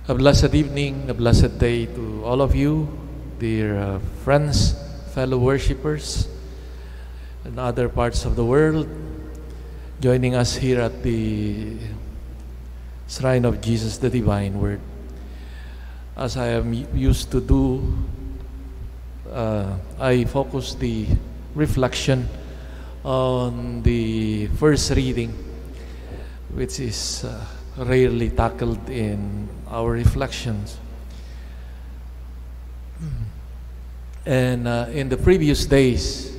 A blessed evening, a blessed day to all of you, dear friends, fellow worshippers in other parts of the world, joining us here at the Shrine of Jesus the Divine Word. As I am used to do, I focus the reflection on the first reading, which is rarely tackled in our reflections. And in the previous days,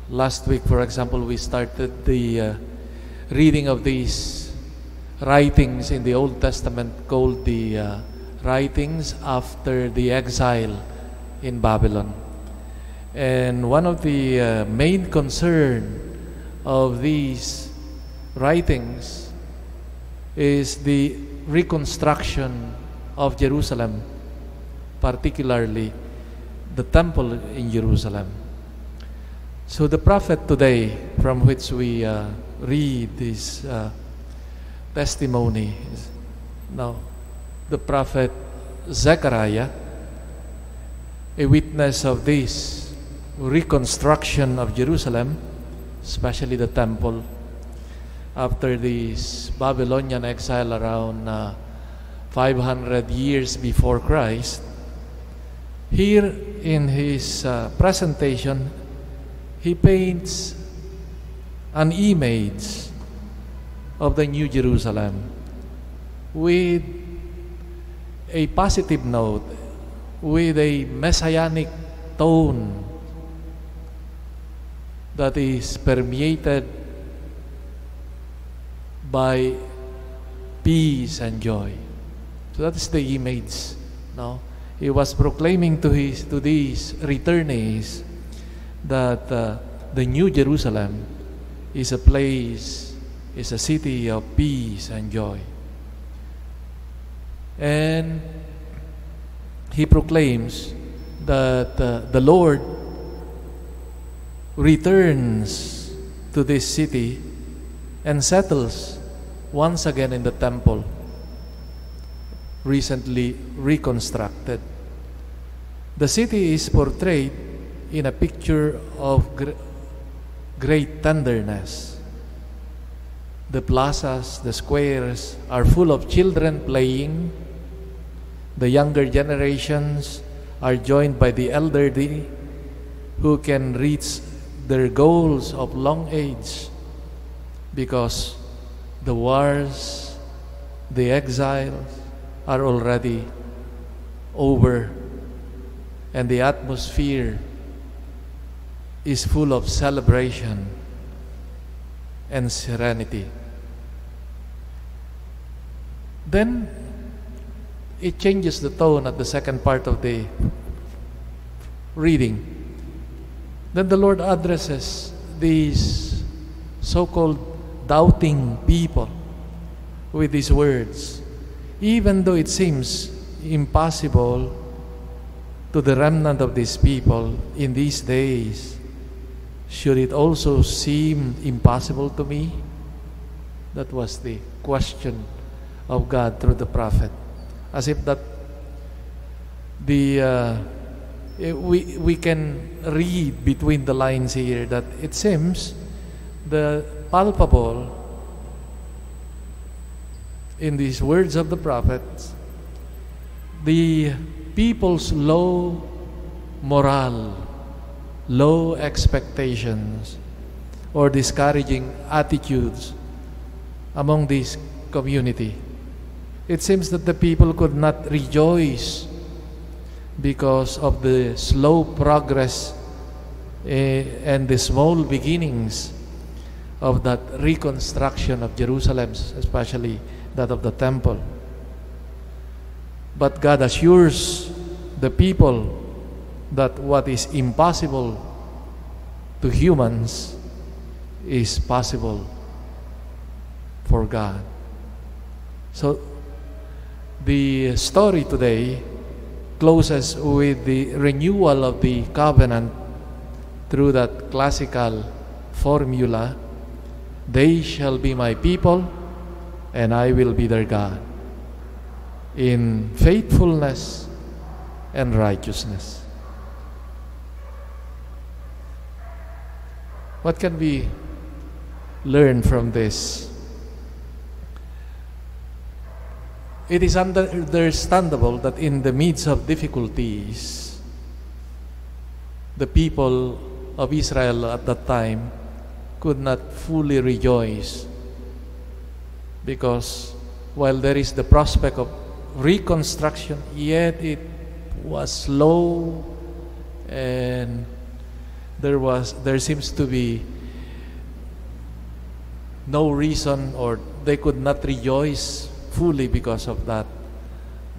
last week, for example, we started the reading of these writings in the Old Testament called the writings after the exile in Babylon. And one of the main concern of these writings is the reconstruction of Jerusalem, particularly the temple in Jerusalem. So the prophet today, from which we read this testimony, is now the prophet Zechariah, a witness of this reconstruction of Jerusalem, especially the temple, after this Babylonian exile around 500 years before Christ. Here in his presentation, he paints an image of the New Jerusalem with a positive note, with a messianic tone that is permeated by peace and joy. So that is the image. No? He was proclaiming to these returnees that the New Jerusalem is a place, is a city of peace and joy. And he proclaims that the Lord returns to this city and settles once again in the temple, recently reconstructed. The city is portrayed in a picture of great tenderness. The plazas, the squares are full of children playing. The younger generations are joined by the elderly who can reach their goals of long age because the wars, the exiles are already over, and the atmosphere is full of celebration and serenity. Then it changes the tone at the second part of the reading. Then the Lord addresses these so-called doubting people with these words. Even though it seems impossible to the remnant of these people in these days, should it also seem impossible to me? That was the question of God through the prophet. As if that we can read between the lines here that it seems the palpable in these words of the prophets, the people's low morale, low expectations, or discouraging attitudes among this community. It seems that the people could not rejoice because of the slow progress and the small beginnings of that reconstruction of Jerusalem, especially that of the temple. But God assures the people that what is impossible to humans is possible for God. So the story today closes with the renewal of the covenant through that classical formula, "They shall be my people, and I will be their God." in faithfulness and righteousness. What can we learn from this? It is understandable that in the midst of difficulties, the people of Israel at that time could not fully rejoice, because while there is the prospect of reconstruction, yet it was slow, and there seems to be no reason, or they could not rejoice fully because of that.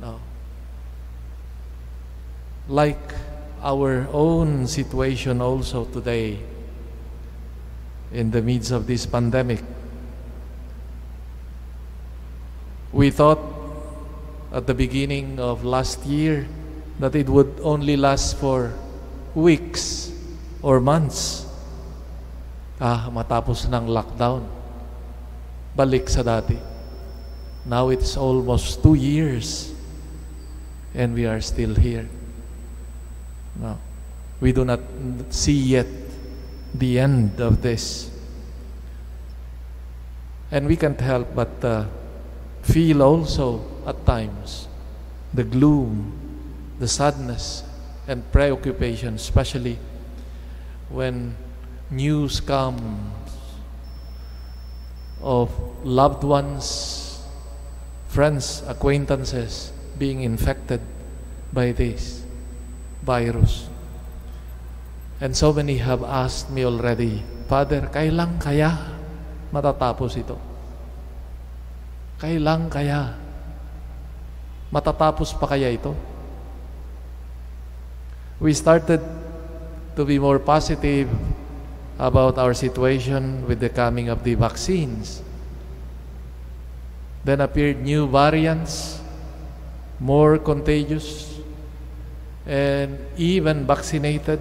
No. Like our own situation also today, in the midst of this pandemic, we thought at the beginning of last year that it would only last for weeks or months. Matapos ng lockdown, balik sa dati. Now it's almost 2 years and we are still here. No, we do not see yet the end of this. And we can't help but feel also at times the gloom, the sadness, and preoccupation, especially when news comes of loved ones, friends, acquaintances being infected by this virus. And so many have asked me already, Father, kailan kaya matatapos ito? Kailan kaya matatapos pa kaya ito? We started to be more positive about our situation with the coming of the vaccines. Then appeared new variants, more contagious, and even vaccinated,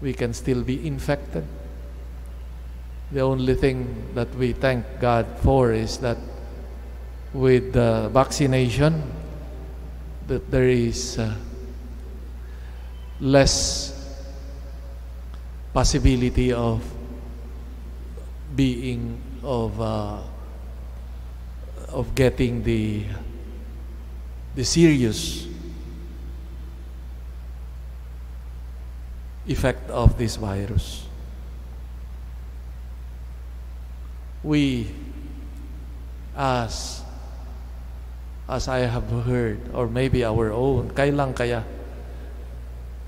we can still be infected. The only thing that we thank God for is that with the vaccination, that there is less possibility of being of getting the serious effect of this virus. We, as I have heard, or maybe our own, kailan kaya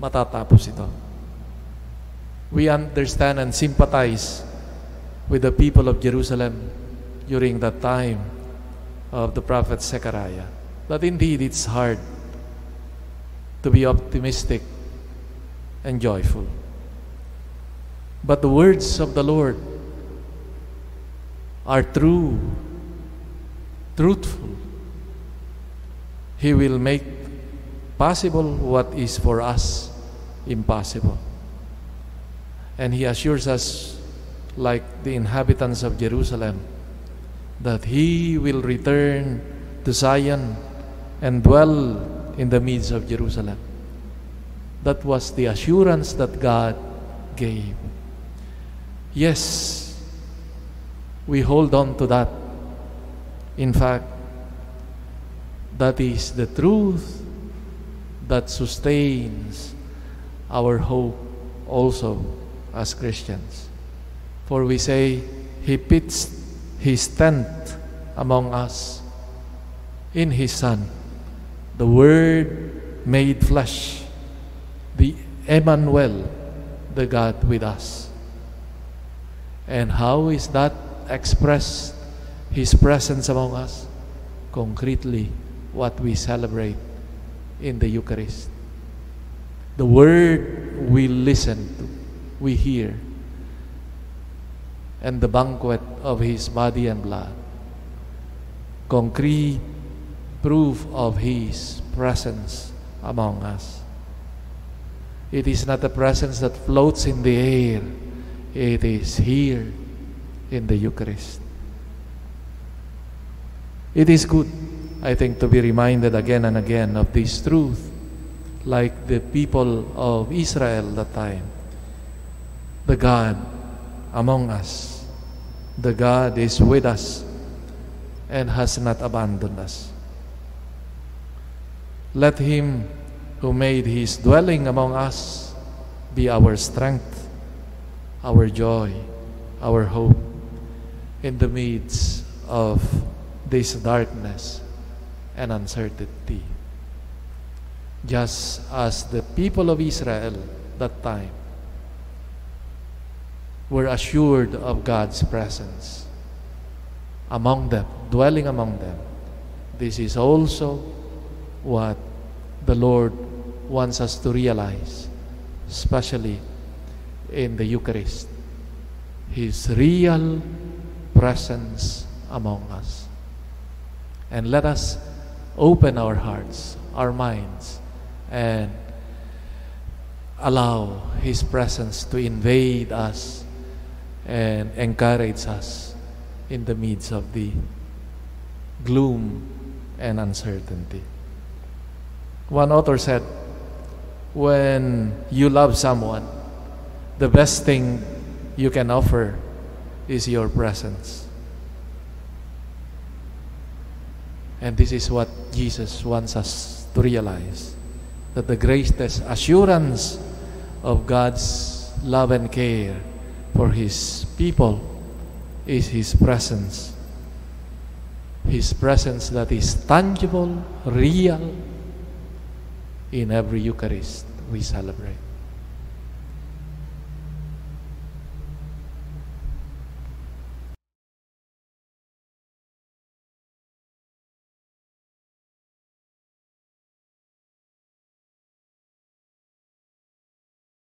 matatapos ito? We understand and sympathize with the people of Jerusalem during that time of the prophet Zechariah, that indeed it's hard to be optimistic and joyful. But the words of the Lord are true, truthful. He will make possible what is for us impossible. And He assures us, like the inhabitants of Jerusalem, that He will return to Zion and dwell in the midst of Jerusalem. That was the assurance that God gave. Yes, we hold on to that. In fact, that is the truth that sustains our hope also as Christians. For we say, He pitched His tent among us in His Son, the Word made flesh, the Emmanuel, the God with us. And how is that expressed, His presence among us? Concretely, what we celebrate in the Eucharist. The Word we listen to, we hear, and the banquet of His body and blood. Concrete proof of His presence among us. It is not a presence that floats in the air. It is here in the Eucharist. It is good I think, to be reminded again and again of this truth, like the people of Israel that time. The God among us, the God is with us and has not abandoned us. Let Him who made His dwelling among us be our strength, our joy, our hope in the midst of this darkness and uncertainty. Just as the people of Israel that time were assured of God's presence among them, dwelling among them, this is also what the Lord wants us to realize, especially in the Eucharist. His real presence among us. And let us open our hearts, our minds, and allow His presence to invade us and encourage us in the midst of the gloom and uncertainty. One author said, when you love someone, the best thing you can offer is your presence. And this is what Jesus wants us to realize, that the greatest assurance of God's love and care for His people is His presence. His presence that is tangible, real, in every Eucharist we celebrate.